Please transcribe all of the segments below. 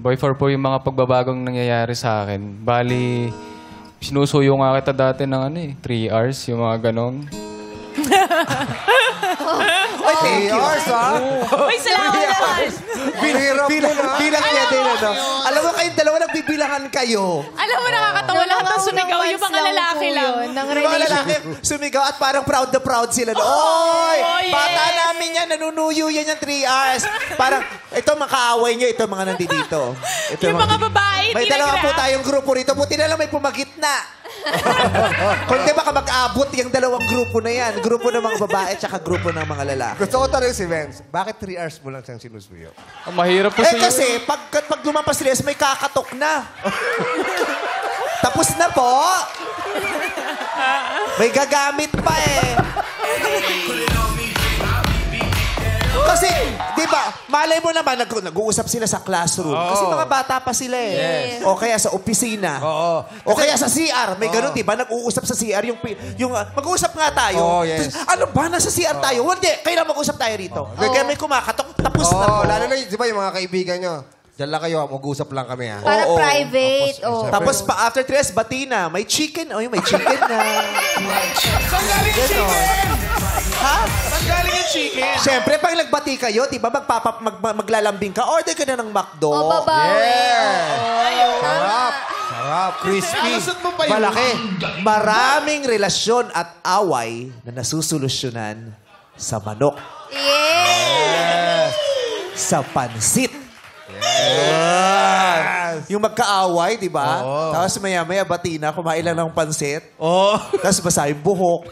Boy 4 po yung mga pagbabagong nangyayari sa akin. Bali, sinusuyo nga kita dati ng 3 hours, yung mga ganon. Ay, 3 hours, ha? Uy, salamat naman. Bilang niya din, ano? Alam mo, kayong dalawa nagbibilangan kayo. Alam mo, nakakatawa lahat ng sumigaw. Yung mga lalaki lang. Yung mga lalaki sumigaw at parang proud na proud sila. Oy! yes. Bata namin yan, nanunuyo yan yung 3 hours. Parang, ito makaaway nyo, ito mga nandito. Yung mga babae, may dalawa po tayong grupo rito. Buti na lang may pumagitna. Kung di baka mag-abot yung dalawang grupo na yan. Grupo ng mga babae at saka grupo ng mga lalaki. Gusto ko tanong si Vince, bakit 3 hours mo lang siyang sinusuyo? Mahirap po sa'yo. Kasi pag lumampas 3 hours, may kakatok na. Tapos na po. May gagamit pa eh. Kasi, di ba, malay mo naman, nag-uusap sila sa classroom. Kasi mga bata pa sila eh. Yes. O kaya sa opisina. O kaya sa CR. May ganun, di ba? Nag-uusap sa CR. Mag-uusap nga tayo. Yes. Tapos, ano ba? Nasa CR tayo? Hindi. Kailangan mag-uusap tayo rito. Kaya may kumakatok. Tapos na po. Lalo na, di ba, yung mga kaibigan nyo, diyan lang kayo, mag-uusap lang kami, ha? Para private. Tapos pa after 3 hours, bati na. May chicken. May chicken na. Saan galing yung chicken? Ha? Saan galing yung chicken? Siyempre, pag nagbati kayo, di ba, maglalambing ka, order ka na ng McDo. O, babawi. Sarap. Sarap. Crispy. Malaki. Maraming relasyon at away na nasusolusyonan sa manok, Yes. sa pansit. Yes. Yung magkaaway, di ba? Tapos maya-maya, bati na, kumain lang ng pansit. Tapos basa yung buhok.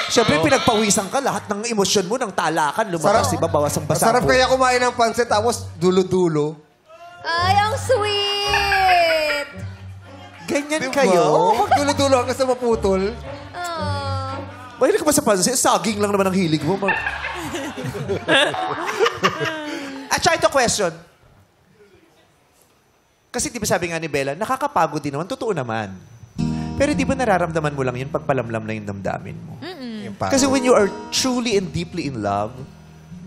Siyempre, pinagpawisan ka lahat ng emosyon mo, ng talakan, lumabas, di ba? Bawas ang basa. Sarap kaya kumain ng pansit, tapos dulo-dulo. Ay, ang sweet. Ganyan Diba? kayo? Pag dulo-dulo hanggang sa maputol. Mahilig ka ba sa pansit? Saging lang naman ang hilig mo. At saka ito question. Kasi di ba sabi nga ni Bella, nakakapagod din naman. Totoo naman. Pero di ba nararamdaman mo lang yun pag palamlam na yung damdamin mo? Kasi when you are truly and deeply in love,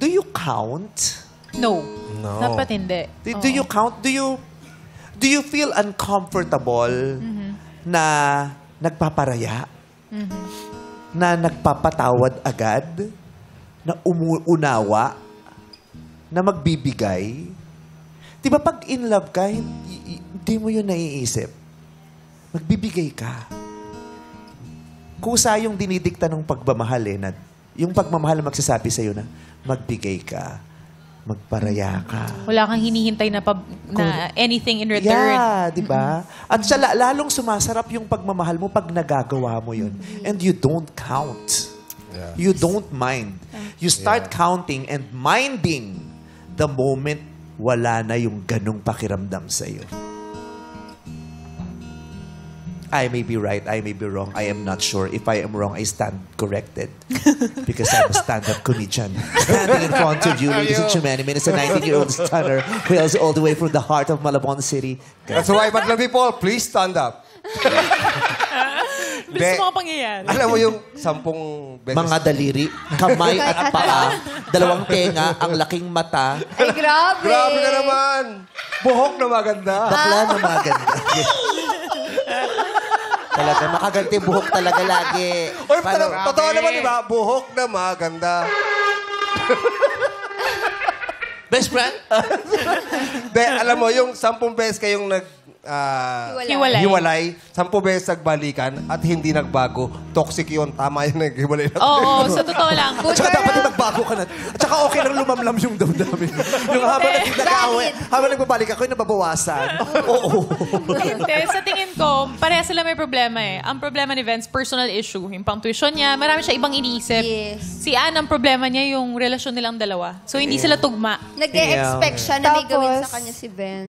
do you count? No. Dapat hindi. Do you count? Do you feel uncomfortable na nagpaparaya? Na nagpapatawad agad? Na umuunawa? Na magbibigay? Di ba pag in love ka, hindi mo yun naiisip? Magbibigay ka. Kusa yung dinidikta ng pagmamahal eh. Yung pagmamahal magsasabi sa'yo na magbigay ka, magparaya ka. Wala kang hinihintay na anything in return. Yeah, di ba? At lalong sumasarap yung pagmamahal mo pag nagagawa mo yun. And you don't count. You don't mind. You start counting and minding the moment wala na yung ganong pakiramdam sa'yo. I may be right, I may be wrong. I am not sure. If I am wrong, I stand corrected. Because I'm a stand-up comedian. Standing in front of you, ladies and gentlemen, is a 19-year-old stunner who hails all the way from the heart of Malabon City. That's why, Madlang people, please stand up. Bilis mo pangyayari. Alam mo yung 10 beses. Mga daliri, kamay at paa, dalawang tenga, ang laking mata. Ay, grabe. Grabe na naman. Buhok na maganda. Bakla na maganda. Talaga, makaganti buhok talaga lagi. Oy, totoo naman, di ba? Buhok na maganda. Best friend? De, alam mo, yung 10 beses kayong hiwalay, 10 beses nagbalikan at hindi nagbago, toxic yun. Tama yun, naghiwalay na. Oo, sa totoo lang. At saka dapat yung nagbago ka na. At saka okay lang lumamlam yung damdamin. Yung habang nagbabalik ako, yung nababawasan. Oo. Hindi, sa tingin ko, pareha sila may problema eh. Ang problema ni Vince, personal issue. Yung pang tuition niya, marami siya ibang iniisip. Yes. Si Anne, ang problema niya yung relasyon nilang dalawa. So, hindi sila tugma. Nag-e-expect siya na may gawin sa kanya si Ben.